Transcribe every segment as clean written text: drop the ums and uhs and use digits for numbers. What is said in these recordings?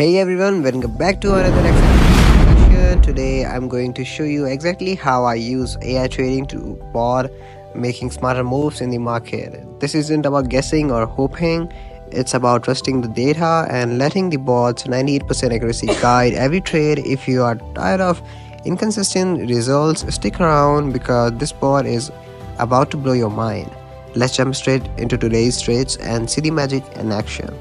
Hey everyone, welcome back to another exciting session. Today I'm going to show you exactly how I use AI trading to bot making smarter moves in the market. This isn't about guessing or hoping, it's about trusting the data and letting the bot's 98% accuracy guide every trade. If you are tired of inconsistent results, stick around because this bot is about to blow your mind. Let's jump straight into today's trades and see the magic in action.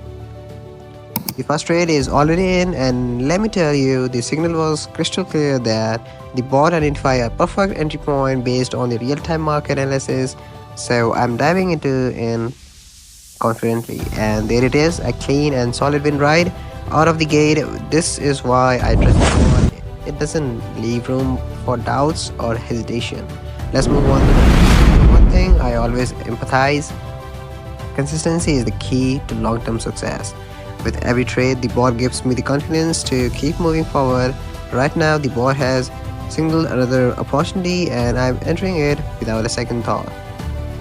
The first trade is already in, and let me tell you, the signal was crystal clear that the bot identified a perfect entry point based on the real-time market analysis. So I'm diving in confidently, and there it is, a clean and solid win right out of the gate. This is why I trust the bot. It doesn't leave room for doubts or hesitation. Let's move on to the one thing I always empathize. Consistency is the key to long-term success. With every trade, the bot gives me the confidence to keep moving forward. Right now, the bot has signaled another opportunity and I'm entering it without a second thought.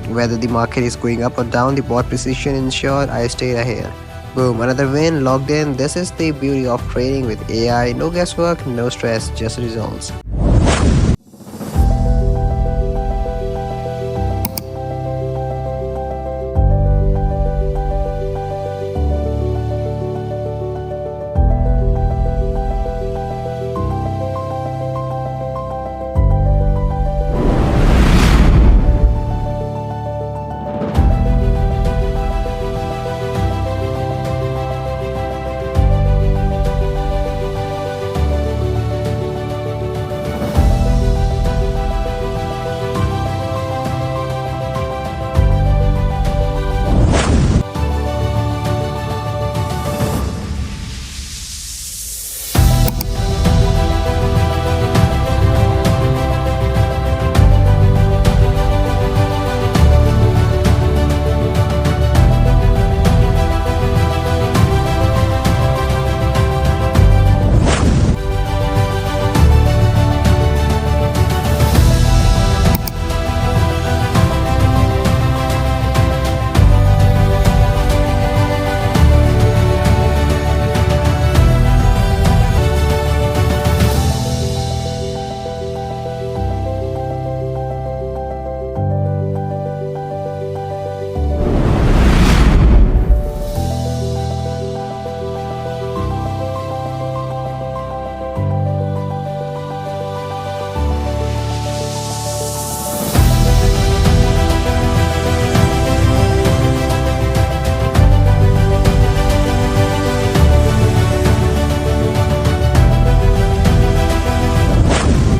Whether the market is going up or down, the bot precision ensured I stayed ahead. Boom, another win logged in. This is the beauty of trading with AI. No guesswork, no stress, just results.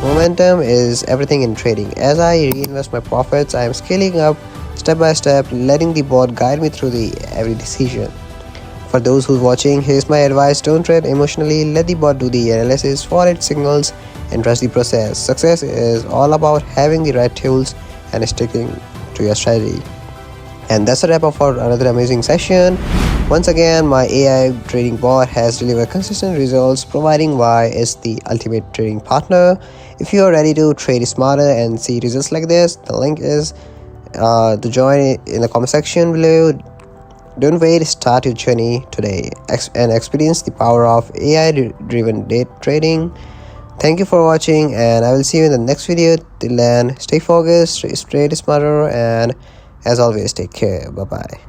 Momentum is everything in trading. As I reinvest my profits, I am scaling up step by step, letting the bot guide me through every decision. For those who's watching, here's my advice: don't trade emotionally, let the bot do the analysis for its signals and trust the process. Success is all about having the right tools and sticking to your strategy. And that's a wrap up for another amazing session. Once again, my AI trading bot has delivered consistent results, proving why it's the ultimate trading partner. If you are ready to trade smarter and see results like this, the link is to join in the comment section below. Don't wait, start your journey today and experience the power of AI-driven day trading. Thank you for watching, and I will see you in the next video. Till then, stay focused, trade smarter, and as always, take care. Bye bye.